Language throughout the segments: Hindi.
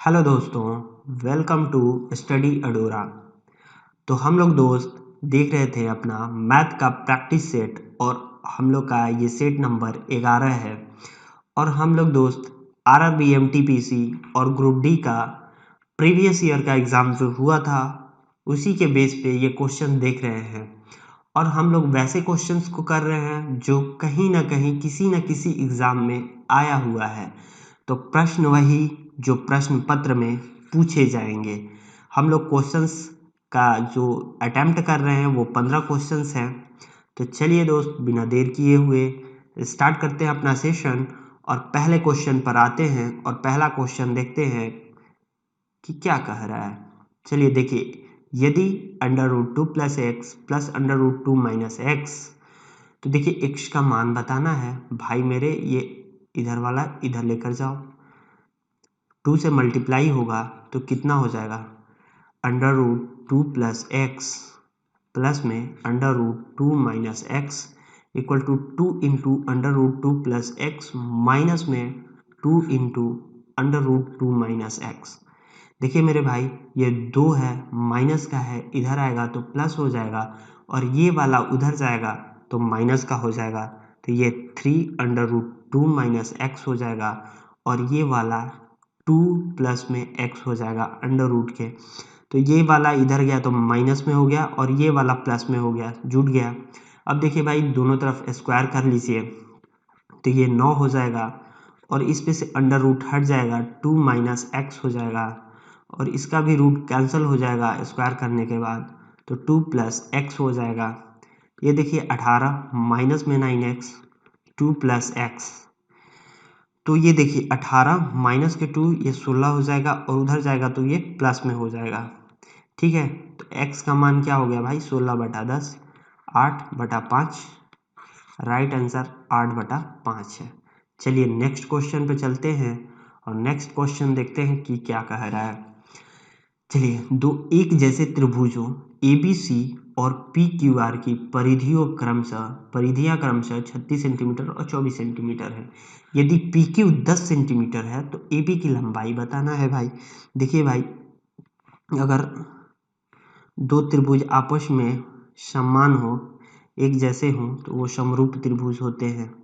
हेलो दोस्तों, वेलकम टू स्टडी अडोरा। तो हम लोग दोस्त देख रहे थे अपना मैथ का प्रैक्टिस सेट और हम लोग का ये सेट नंबर 11 है। और हम लोग दोस्त आरआरबी एमटीपीसी और ग्रुप डी का प्रीवियस ईयर का एग्ज़ाम जो हुआ था उसी के बेस पे ये क्वेश्चन देख रहे हैं। और हम लोग वैसे क्वेश्चंस को कर रहे हैं जो कहीं ना कहीं किसी न किसी एग्ज़ाम में आया हुआ है। तो प्रश्न वही जो प्रश्न पत्र में पूछे जाएंगे। हम लोग क्वेश्चंस का जो अटेम्प्ट कर रहे हैं वो 15 क्वेश्चंस हैं। तो चलिए दोस्त, बिना देर किए हुए स्टार्ट करते हैं अपना सेशन और पहले क्वेश्चन पर आते हैं और पहला क्वेश्चन देखते हैं कि क्या कह रहा है। चलिए देखिए, यदि √2 + x + √2 - x, तो देखिए x का मान बताना है भाई मेरे। ये इधर वाला इधर लेकर जाओ, 2 से मल्टीप्लाई होगा तो कितना हो जाएगा, √2 + x प्लस में √2 - x equal to 2 into √2 + x minus में 2 इंटू √2 - x। देखिए मेरे भाई, ये 2 है, माइनस का है, इधर आएगा तो प्लस हो जाएगा और ये वाला उधर जाएगा तो माइनस का हो जाएगा। तो ये 3 √2 - x हो जाएगा और ये वाला 2 प्लस में x हो जाएगा अंडर रूट के। तो ये वाला इधर गया तो माइनस में हो गया और ये वाला प्लस में हो गया, जुड़ गया। अब देखिए भाई, दोनों तरफ स्क्वायर कर लीजिए तो ये 9 हो जाएगा और इस पे से अंडर रूट हट जाएगा, 2 - x हो जाएगा और इसका भी रूट कैंसिल हो जाएगा स्क्वायर करने के बाद, तो 2 + x हो जाएगा। ये देखिए 18 माइनस में 9x 2 + x, तो ये देखिए 18 माइनस के 2 ये 16 हो जाएगा और उधर जाएगा तो ये प्लस में हो जाएगा। ठीक है, तो x का मान क्या हो गया भाई, 16/10, 8/5। राइट आंसर 8/5 है। चलिए नेक्स्ट क्वेश्चन पे चलते हैं और नेक्स्ट क्वेश्चन देखते हैं कि क्या कह रहा है। चलिए, दो एक जैसे त्रिभुजों ABC और PQR की परिधियां क्रमशः 36 सेंटीमीटर और 24 सेंटीमीटर है। यदि PQ 10 सेंटीमीटर है तो AB की लंबाई बताना है भाई। देखिए भाई, अगर दो त्रिभुज आपस में समान हो, एक जैसे हो, तो वो समरूप त्रिभुज होते हैं।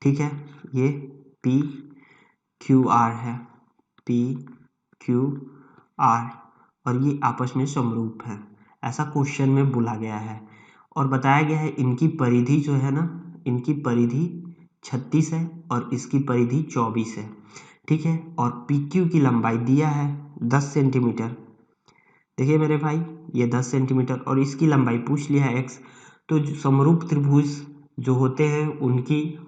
ठीक है, ये PQR है, PQR, और ये आपस में समरूप है, ऐसा क्वेश्चन में बोला गया है। और बताया गया है इनकी परिधि जो है ना, इनकी परिधि 36 है और इसकी परिधि 24 है। ठीक है, और PQ की लंबाई दिया है 10 सेंटीमीटर। देखिए मेरे भाई, ये 10 सेंटीमीटर और इसकी लंबाई पूछ लिया है x। तो जो समरूप त्रिभुज जो होते हैं उनकी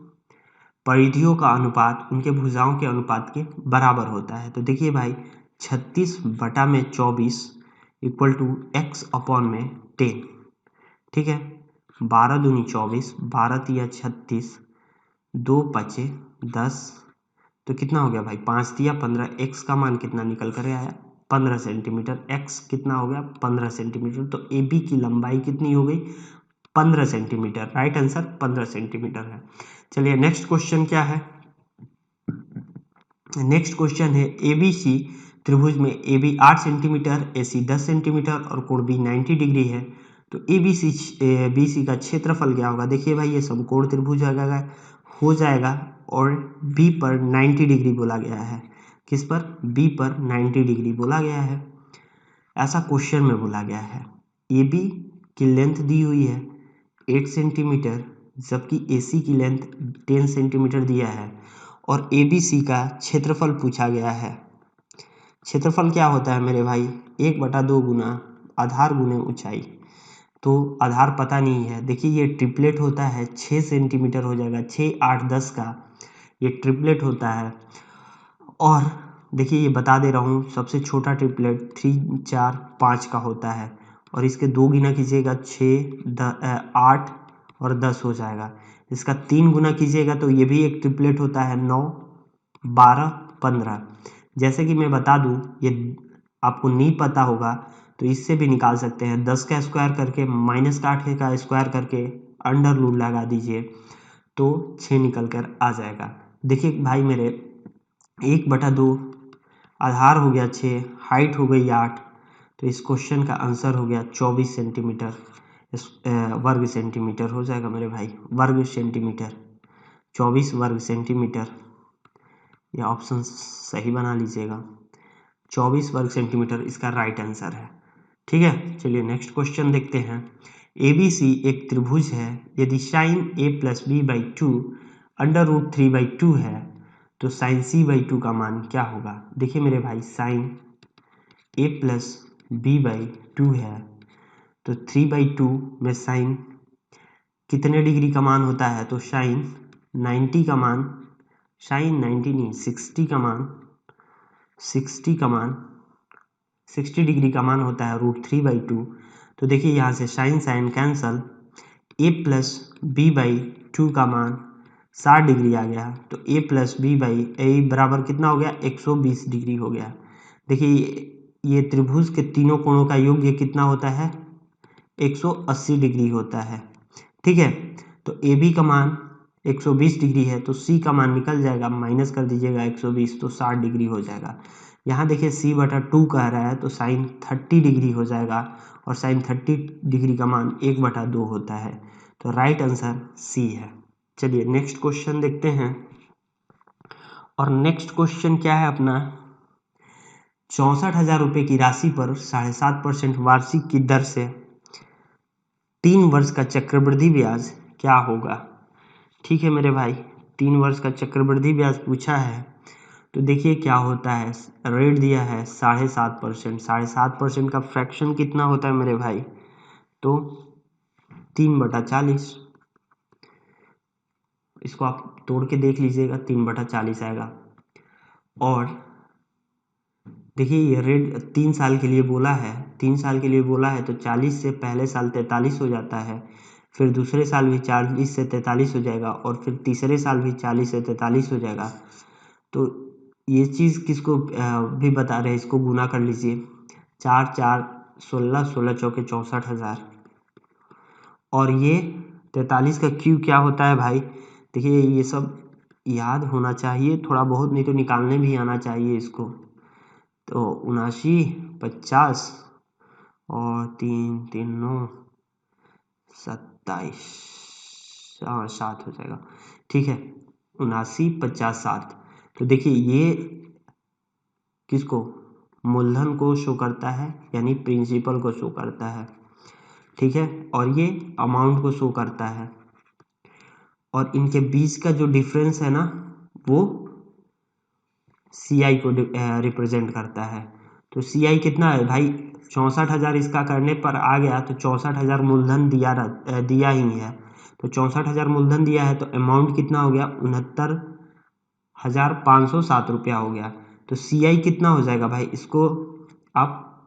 परिधियों का अनुपात उनके भुजाओं के अनुपात के बराबर होता है। तो देखिए भाई, 36/24 इक्वल टू x/10। ठीक है, 12 दूनी 24, 12 तिया 36, 2 पचे 10, तो कितना हो गया भाई, 5 दिया 15। x का मान कितना निकल कर आया, 15 सेंटीमीटर। x कितना हो गया, 15 सेंटीमीटर। तो AB की लंबाई कितनी हो गई, 15 सेंटीमीटर। राइट आंसर 15 सेंटीमीटर है। चलिए नेक्स्ट क्वेश्चन क्या है। नेक्स्ट क्वेश्चन है, ABC त्रिभुज में AB 8 सेंटीमीटर, AC 10 सेंटीमीटर और कोण B 90 डिग्री है। तो BC का क्षेत्रफल क्या होगा। देखिए भाई, ये समकोण त्रिभुज हो जाएगा और B पर 90 डिग्री बोला गया है। किस पर, B पर 90 डिग्री बोला गया है, ऐसा क्वेश्चन में बोला गया है। AB की लेंथ दी हुई है 8 सेंटीमीटर, जबकि AC की लेंथ 10 सेंटीमीटर दिया है और ABC का क्षेत्रफल पूछा गया है। क्षेत्रफल क्या होता है मेरे भाई, 1/2 गुना आधार गुने ऊंचाई। तो आधार पता नहीं है। देखिए ये ट्रिपलेट होता है, 6 सेंटीमीटर हो जाएगा, 6, 8, 10 का ये ट्रिपलेट होता है। और देखिए ये बता दे रहा हूँ, सबसे छोटा ट्रिपलेट 3, 4, 5 का होता है और इसके 2 गुना कीजिएगा 6, 8 और 10 हो जाएगा। इसका 3 गुना कीजिएगा तो ये भी एक ट्रिपलेट होता है, 9, 12, 15। जैसे कि मैं बता दूं, ये आपको नहीं पता होगा तो इससे भी निकाल सकते हैं। 10 का स्क्वायर करके माइनस का 8 का स्क्वायर करके अंडर रूट लगा दीजिए तो 6 निकल कर आ जाएगा। देखिए भाई मेरे, 1/2 आधार हो गया 6, हाइट हो गई 8। तो इस क्वेश्चन का आंसर हो गया 24 सेंटीमीटर वर्ग सेंटीमीटर हो जाएगा मेरे भाई, वर्ग सेंटीमीटर, 24 वर्ग सेंटीमीटर। ये ऑप्शन सही बना लीजिएगा, 24 वर्ग सेंटीमीटर इसका राइट आंसर है। ठीक है, चलिए नेक्स्ट क्वेश्चन देखते हैं। ABC एक त्रिभुज है, यदि साइन A+B/2 √3/2 है तो साइन C/2 का मान क्या होगा। देखिए मेरे भाई, साइन A+B/2 है तो 3/2 में साइन कितने डिग्री का मान होता है, तो साइन 90 का मान, साइन 90 नहीं 60 का मान, 60 डिग्री का मान होता है √3/2। तो देखिए यहाँ से साइन साइन कैंसल, A+B/2 का मान 60 डिग्री आ गया, तो A+B/A बराबर कितना हो गया, 120 डिग्री हो गया। देखिए ये त्रिभुज के तीनों कोणों का योग ये कितना होता है, 180 डिग्री होता है। ठीक है, तो AB का मान 120 डिग्री है, तो C का मान निकल जाएगा, माइनस कर दीजिएगा 120, तो 60 डिग्री हो जाएगा। यहाँ देखिए C/2 कह रहा है तो साइन 30 डिग्री हो जाएगा, और साइन 30 डिग्री का मान 1/2 होता है, तो राइट आंसर C है। चलिए नेक्स्ट क्वेश्चन देखते हैं, और नेक्स्ट क्वेश्चन क्या है अपना, 64,000 रुपये की राशि पर 7.5% वार्षिक की दर से 3 वर्ष का चक्रवृद्धि ब्याज क्या होगा। ठीक है मेरे भाई, 3 वर्ष का चक्रवृद्धि ब्याज पूछा है, तो देखिए क्या होता है, रेट दिया है 7.5%, 7.5% का फ्रैक्शन कितना होता है मेरे भाई, तो 3/40। इसको आप तोड़ के देख लीजिएगा, 3/40 आएगा। और देखिए ये रेट 3 साल के लिए बोला है, 3 साल के लिए बोला है, तो 40 से पहले साल 43 हो जाता है, फिर दूसरे साल भी 40 से 43 हो जाएगा, और फिर तीसरे साल भी 40 से 43 हो जाएगा। तो ये चीज़ किसको भी बता रहे हैं, इसको गुना कर लीजिए, 4 4 16, 16 चौके 64,000, और ये 43 का क्यू क्या होता है भाई। देखिए ये सब याद होना चाहिए थोड़ा बहुत, नहीं तो निकालने भी आना चाहिए इसको। तो 79, 50 और 3 3 9 27, 7 हो जाएगा। ठीक है, 79, 50, 7। तो देखिए ये किसको, मूलधन को शो करता है, यानी प्रिंसिपल को शो करता है। ठीक है, और ये अमाउंट को शो करता है, और इनके बीच का जो डिफरेंस है ना, वो CI को रिप्रेजेंट करता है। तो CI कितना है भाई, 64,000 इसका करने पर आ गया, तो 64,000 मूलधन दिया ही है, तो 64,000 मूलधन दिया है, तो अमाउंट कितना हो गया, 69,507 रुपया हो गया। तो CI कितना हो जाएगा भाई, इसको आप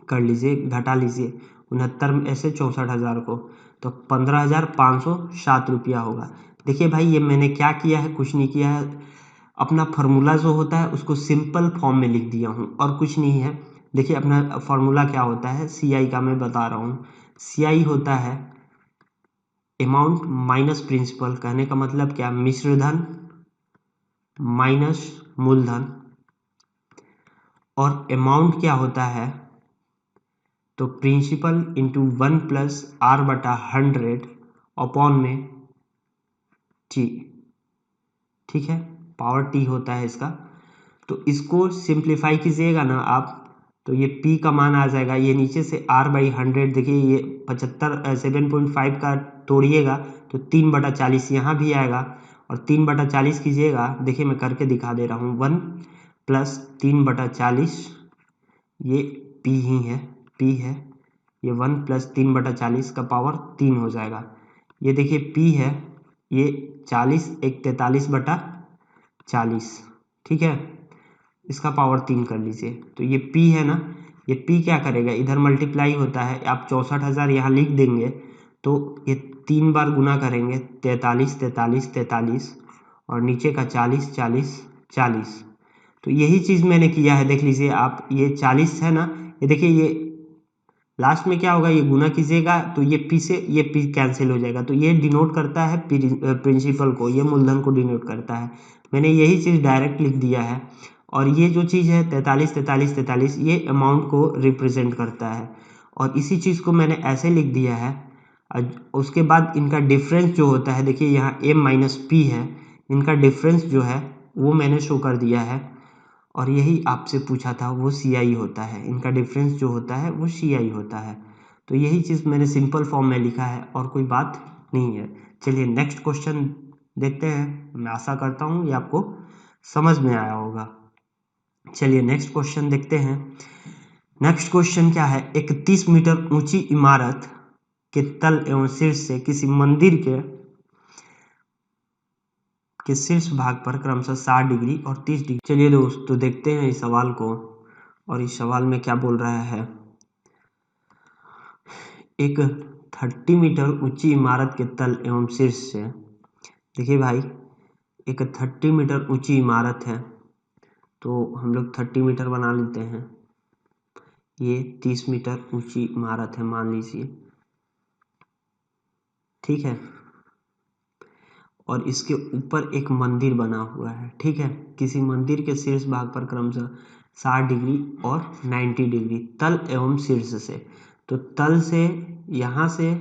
कर लीजिए, घटा लीजिए 69 में से 64,000 को, तो 15,507 रुपया होगा। देखिए भाई ये मैंने क्या किया है, कुछ नहीं किया है, अपना फार्मूला जो होता है उसको सिंपल फॉर्म में लिख दिया हूँ, और कुछ नहीं है। देखिए अपना फार्मूला क्या होता है, CI का मैं बता रहा हूँ। CI होता है अमाउंट माइनस प्रिंसिपल, कहने का मतलब क्या, मिश्रधन माइनस मूलधन, और अमाउंट क्या होता है, तो प्रिंसिपल इंटू 1 + R/100 अपॉन में T। ठीक है, पावर T होता है इसका। तो इसको सिंप्लीफाई कीजिएगा ना आप, तो ये P का मान आ जाएगा, ये नीचे से R/100, देखिए ये 7.5 का तोड़िएगा तो 3/40 यहाँ भी आएगा, और 3/40 कीजिएगा, देखिए मैं करके दिखा दे रहा हूँ, 1 + 3/40, ये P ही है, P है, ये 1 + 3/40 का पावर 3 हो जाएगा। ये देखिए P है, ये 40 एक 43/40, ठीक है, इसका पावर 3 कर लीजिए, तो ये P है ना, ये P क्या करेगा, इधर मल्टीप्लाई होता है, आप 64,000 यहाँ लिख देंगे, तो ये 3 बार गुना करेंगे, 43 43 43, और नीचे का 40 40 40। तो यही चीज़ मैंने किया है, देख लीजिए आप, ये 40 है ना, ये देखिए ये लास्ट में क्या होगा, ये गुना कीजिएगा तो ये P से ये P कैंसिल हो जाएगा, तो ये डिनोट करता है प्रिंसिपल को, ये मूलधन को डिनोट करता है। मैंने यही चीज़ डायरेक्ट लिख दिया है, और ये जो चीज़ है 43 43 43 ये अमाउंट को रिप्रेजेंट करता है। और इसी चीज़ को मैंने ऐसे लिख दिया है। उसके बाद इनका डिफरेंस जो होता है, देखिए यहाँ m माइनस पी है, इनका डिफरेंस जो है वो मैंने शो कर दिया है। और यही आपसे पूछा था, वो CI होता है, इनका डिफरेंस जो होता है वो CI होता है। तो यही चीज़ मैंने सिंपल फॉर्म में लिखा है और कोई बात नहीं है। चलिए नेक्स्ट क्वेश्चन देखते हैं। मैं आशा करता हूँ ये आपको समझ में आया होगा। चलिए नेक्स्ट क्वेश्चन देखते हैं। नेक्स्ट क्वेश्चन क्या है, एक 30 मीटर ऊंची इमारत के तल एवं शीर्ष से किसी मंदिर के शीर्ष भाग पर क्रमशः 60 डिग्री और 30 डिग्री। चलिए दोस्तों देखते हैं इस सवाल को, और इस सवाल में क्या बोल रहा है। एक 30 मीटर ऊंची इमारत के तल एवं शीर्ष से, देखिए भाई एक 30 मीटर ऊंची इमारत है, तो हम लोग 30 मीटर बना लेते हैं। ये 30 मीटर ऊंची इमारत है मान लीजिए, ठीक है। और इसके ऊपर एक मंदिर बना हुआ है, ठीक है। किसी मंदिर के शीर्ष भाग पर क्रमशः 60 डिग्री और 90 डिग्री तल एवं शीर्ष से। तो तल से यहाँ से,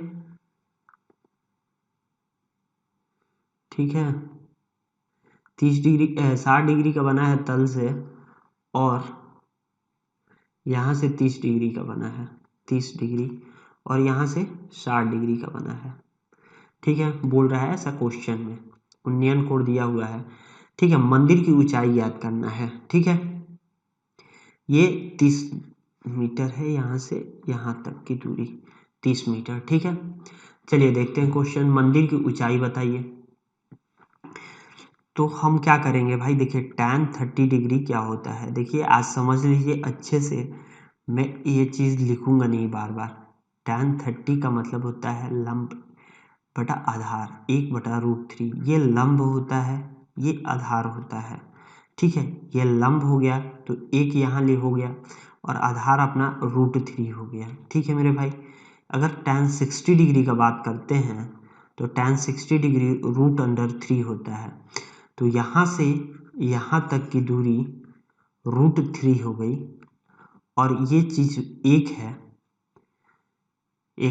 ठीक है, 30 डिग्री 60 डिग्री का बना है तल से, और यहाँ से 30 डिग्री का बना है, 30 डिग्री, और यहाँ से 60 डिग्री का बना है, ठीक है। बोल रहा है ऐसा क्वेश्चन में, उन्नयन कोड दिया हुआ है, ठीक है। मंदिर की ऊंचाई याद करना है, ठीक है। ये 30 मीटर है, यहाँ से यहाँ तक की दूरी 30 मीटर, ठीक है। चलिए देखते हैं क्वेश्चन, मंदिर की ऊंचाई बताइए। तो हम क्या करेंगे भाई, देखिए tan 30 डिग्री क्या होता है, देखिए आज समझ लीजिए अच्छे से, मैं ये चीज़ लिखूंगा नहीं बार बार। tan 30 का मतलब होता है लंब बटा आधार, 1/√3। ये लंब होता है, ये आधार होता है, ठीक है। ये लंब हो गया तो एक यहाँ ले हो गया, और आधार अपना √3 हो गया, ठीक है मेरे भाई। अगर tan 60 डिग्री का बात करते हैं तो tan 60 डिग्री √3 होता है। तो यहाँ से यहाँ तक की दूरी √3 हो गई, और ये चीज़ एक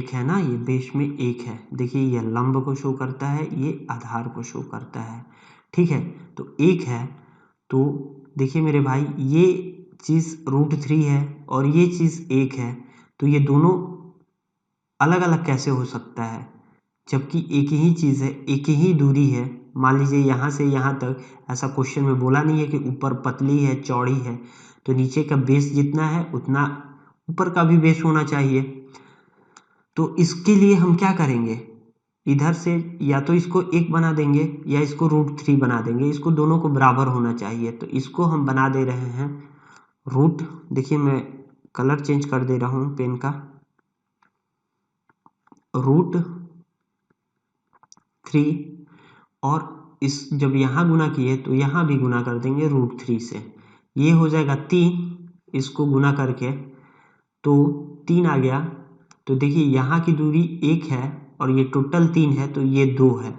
है ना, ये बेस में एक है। देखिए ये लंब को शो करता है, ये आधार को शो करता है, ठीक है। तो एक है, तो देखिए मेरे भाई ये चीज़ √3 है और ये चीज़ एक है, तो ये दोनों अलग अलग कैसे हो सकता है, जबकि एक ही चीज़ है, एक ही दूरी है। मान लीजिए यहाँ से यहाँ तक, ऐसा क्वेश्चन में बोला नहीं है कि ऊपर पतली है चौड़ी है, तो नीचे का बेस जितना है उतना ऊपर का भी बेस होना चाहिए। तो इसके लिए हम क्या करेंगे, इधर से या तो इसको एक बना देंगे या इसको √3 बना देंगे, इसको दोनों को बराबर होना चाहिए। तो इसको हम बना दे रहे हैं देखिए मैं कलर चेंज कर दे रहा हूँ पेन का, √3, और इस जब यहाँ गुना किए तो यहाँ भी गुना कर देंगे √3 से, ये हो जाएगा 3, इसको गुना करके तो 3 आ गया। तो देखिए यहाँ की दूरी 1 है और ये टोटल 3 है, तो ये 2 है,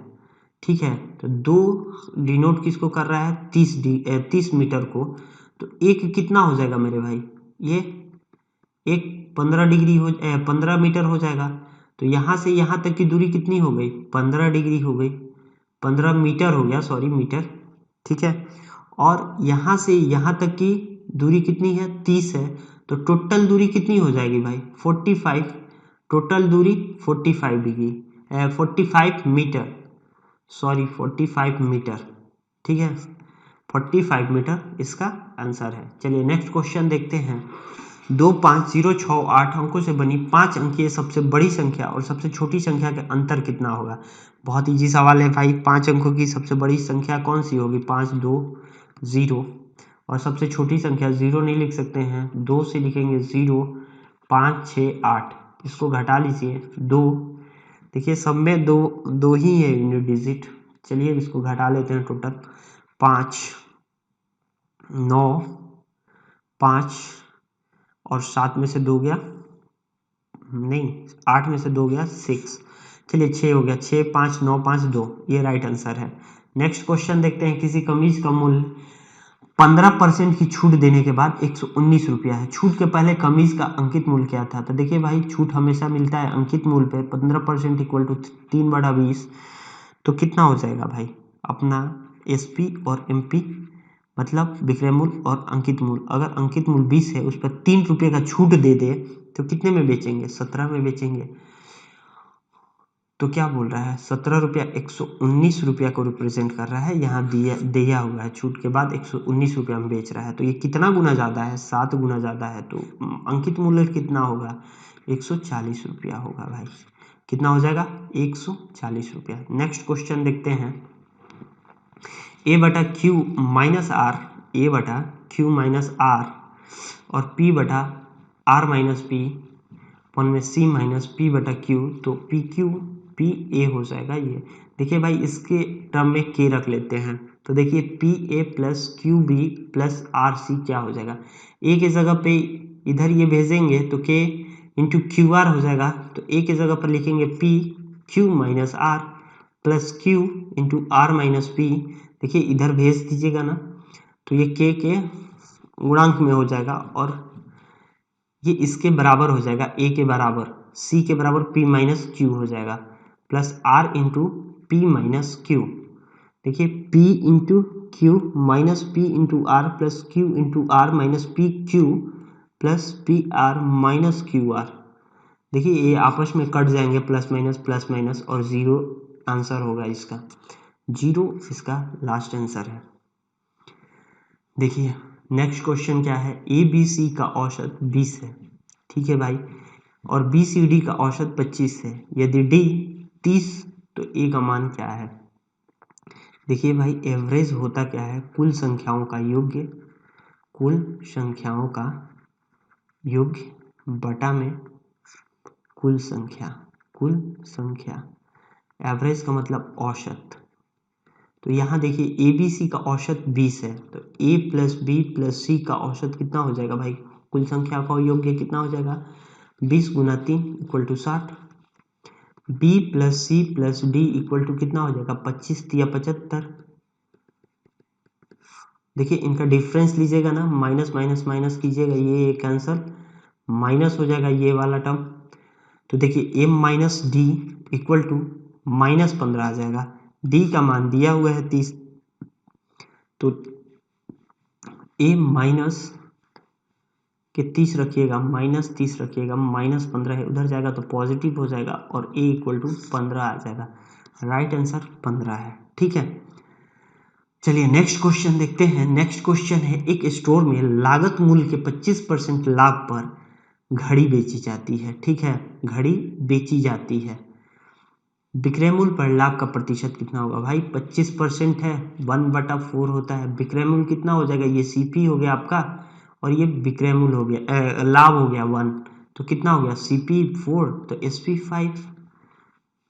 ठीक है। तो 2 डिनोट किसको कर रहा है, 30 मीटर को। तो एक कितना हो जाएगा मेरे भाई, ये एक 15 डिग्री 15 मीटर हो जाएगा। तो यहाँ से यहाँ तक की दूरी कितनी हो गई, 15 डिग्री हो गई, 15 मीटर हो गया, सॉरी मीटर, ठीक है। और यहाँ से यहाँ तक की दूरी कितनी है, 30 है। तो टोटल दूरी कितनी हो जाएगी भाई, 45, टोटल दूरी 45 डिग्री 45 मीटर, सॉरी 45 मीटर, ठीक है। 45 मीटर इसका आंसर है। चलिए नेक्स्ट क्वेश्चन देखते हैं। 2, 5, 0, 6, 8 अंकों से बनी 5 अंकीय सबसे बड़ी संख्या और सबसे छोटी संख्या के अंतर कितना होगा। बहुत इजी सवाल है भाई, 5 अंकों की सबसे बड़ी संख्या कौन सी होगी, 5, 2, 0, और सबसे छोटी संख्या 0 नहीं लिख सकते हैं, 2 से लिखेंगे 0, 5, 6, 8, इसको घटा लीजिए 2, देखिए सब में दो ही है यूनिट डिजिट। चलिए इसको घटा लेते हैं, टोटल 5, 9, 5 और 7 में से 2 गया, नहीं 8 में से 2 गया 6, चलिए 6 हो गया, 6, 5, 9, 5, 2, ये राइट आंसर है। नेक्स्ट क्वेश्चन देखते हैं। किसी कमीज का मूल्य 15% की छूट देने के बाद 119 रुपया है। छूट के पहले कमीज का अंकित मूल्य क्या था? तो देखिए भाई, छूट हमेशा मिलता है अंकित मूल्य पे। 15% इक्वल टू 3/20, तो कितना हो जाएगा भाई अपना एसपी और एमपी, मतलब विक्रय मूल्य और अंकित मूल्य। अगर अंकित मूल्य 20 है, उस पर 3 रुपये का छूट दे दे तो कितने में बेचेंगे? 17 में बेचेंगे। तो क्या बोल रहा है? 17 रुपया 119 रुपया को रिप्रेजेंट कर रहा है। यहाँ दिया हुआ है छूट के बाद 119 रुपया में बेच रहा है। तो ये कितना गुना ज़्यादा है? 7 गुना ज़्यादा है। तो अंकित मूल्य कितना होगा? 140 रुपया होगा भाई। कितना हो जाएगा? 140 रुपया। नेक्स्ट क्वेश्चन देखते हैं। ए बटा क्यू माइनस आर, ए बटा क्यू माइनस आर और पी बटा आर माइनस पी वन में सी माइनस पी बटा क्यू, तो पी क्यू पी ए हो जाएगा ये। देखिए भाई, इसके टर्म में के रख लेते हैं। तो देखिए P A plus Q B plus R C क्या हो जाएगा? ए की जगह पे इधर ये भेजेंगे तो के इंटू क्यू आर हो जाएगा। तो ए की जगह पर लिखेंगे P Q minus R plus Q into R minus P. देखिए इधर भेज दीजिएगा ना, तो ये के गुणांक में हो जाएगा और ये इसके बराबर हो जाएगा, ए के बराबर, सी के बराबर पी माइनस क्यू हो जाएगा plus R into P minus Q. देखिए P into Q minus P into R plus Q into R minus P Q plus P R minus Q R. देखिए ये आपस में कट जाएंगे, प्लस माइनस और जीरो आंसर होगा इसका। जीरो इसका लास्ट आंसर है। देखिए नेक्स्ट क्वेश्चन क्या है? ए बी सी का औसत 20 है, ठीक है भाई, और बी सी डी का औसत 25 है। यदि डी 30 तो ए का मान क्या है? देखिए भाई, एवरेज होता क्या है? कुल संख्याओं का योग्य, कुल संख्याओं का योग्य बटा में कुल संख्या, कुल संख्या। एवरेज का मतलब औसत। तो यहाँ देखिए ए बी सी का औसत 20 है, तो ए प्लस बी प्लस सी का औसत कितना हो जाएगा भाई? कुल संख्या का योग्य कितना हो जाएगा? 20 गुना 3 equal to 60। B plus C plus D equal to कितना हो जाएगा? 25 या 75। देखिए इनका डिफरेंस लीजिएगा ना, माइनस माइनस माइनस कीजिएगा, ये कैंसल, माइनस हो जाएगा ये वाला टर्म। तो देखिए M minus D equal to -15 आ जाएगा। डी का मान दिया हुआ है 30, तो ए माइनस के 30 रखिएगा, -30 रखिएगा, -15 है, उधर जाएगा तो पॉजिटिव हो जाएगा और ए इक्वल टू 15 आ जाएगा। राइट आंसर 15 है, ठीक है। चलिए नेक्स्ट क्वेश्चन देखते हैं। नेक्स्ट क्वेश्चन है, एक स्टोर में लागत मूल्य के 25% लाभ पर घड़ी बेची जाती है, ठीक है, घड़ी बेची जाती है। विक्रय मूल्य पर लाभ का प्रतिशत कितना होगा भाई? 25% है, 1/4 होता है। विक्रय मूल्य कितना हो जाएगा? ये सीपी हो गया आपका और ये विक्रय मूल्य हो गया, लाभ हो गया 1, तो कितना हो गया? सीपी 4 तो एसपी 5।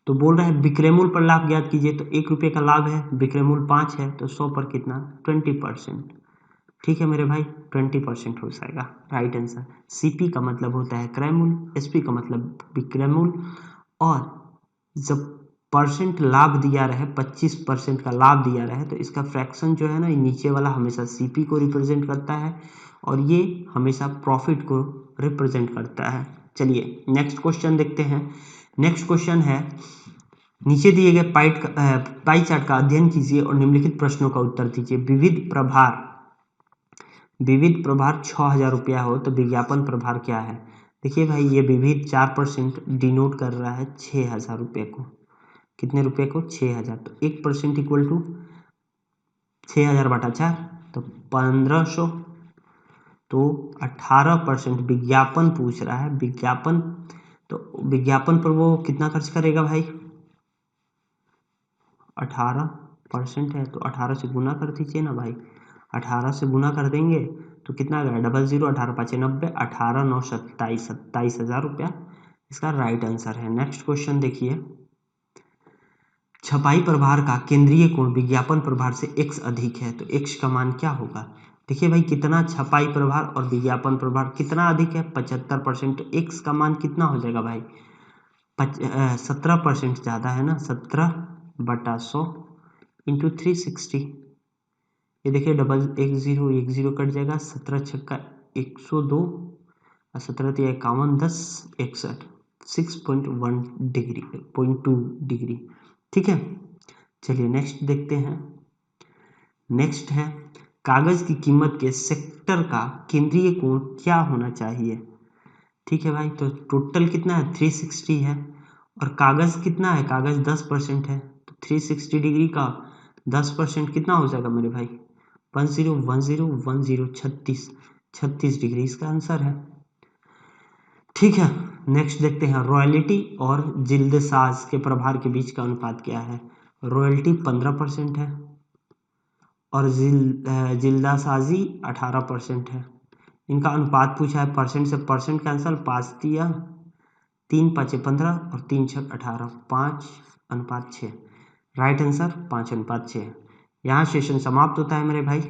तो बोल रहा है विक्रय मूल्य पर लाभ ज्ञात कीजिए, तो 1 रुपये का लाभ है, विक्रय मूल्य 5 है, तो 100 पर कितना? 20%। ठीक है मेरे भाई, 20% हो जाएगा राइट आंसर। सीपी का मतलब होता है क्रय मूल्य, एसपी का मतलब विक्रय मूल्य, और जब परसेंट लाभ दिया रहे, 25% का लाभ दिया रहे, तो इसका फ्रैक्शन जो है ना, नीचे वाला हमेशा सीपी को रिप्रेजेंट करता है और ये हमेशा प्रॉफिट को रिप्रेजेंट करता है। चलिए नेक्स्ट क्वेश्चन देखते हैं। नेक्स्ट क्वेश्चन है, नीचे दिए गए पाई चार्ट का अध्ययन कीजिए और निम्नलिखित प्रश्नों का उत्तर दीजिए। विविध प्रभार 6000 रुपया हो तो विज्ञापन प्रभार क्या है? देखिए भाई, ये विविध 4% डिनोट कर रहा है 6000 रुपये को। कितने रुपए को? 6000। तो 1% इक्वल टू 6000 बटा 4, तो 1500। तो 18% विज्ञापन पूछ रहा है, विज्ञापन, तो विज्ञापन पर वो कितना खर्च करेगा भाई? 18% है, तो 18 से गुना कर दीजिए ना भाई। 18 से गुना कर देंगे तो कितना आ गया? 00, 18 5 90, 18 9 27, 27,000 रुपया इसका राइट आंसर है। नेक्स्ट क्वेश्चन देखिए, छपाई प्रभार का केंद्रीय कोण विज्ञापन प्रभार से x अधिक है, तो x का मान क्या होगा? देखिए भाई, कितना छपाई प्रभार और विज्ञापन प्रभार कितना अधिक है? 75%। तो x का मान कितना हो जाएगा भाई? 17% ज़्यादा है ना, 17/100 इंटू 360। ये देखिए डबल 1 0 कट जाएगा, 17 छक्का 102 और 17 तिया 51 10 61 6.1 डिग्री 0.2 डिग्री। ठीक है, चलिए नेक्स्ट देखते हैं। नेक्स्ट है कागज की कीमत के सेक्टर का केंद्रीय कोण क्या होना चाहिए। ठीक है भाई, तो टोटल कितना है 360 है और कागज कितना है, कागज 10% है, तो 360 डिग्री का 10% कितना हो जाएगा मेरे भाई 10 36 डिग्री इसका आंसर है। ठीक है, नेक्स्ट देखते हैं रॉयल्टी और जिल्दसाज के प्रभार के बीच का अनुपात क्या है। रॉयल्टी 15% है और जिल्दासाजी 18% है। इनका अनुपात पूछा है, परसेंट से परसेंट कैंसल, 5 तिया 3 5 15 और 3 6 18, 5:6। Right answer 5:6। यहाँ सेशन समाप्त होता है मेरे भाई।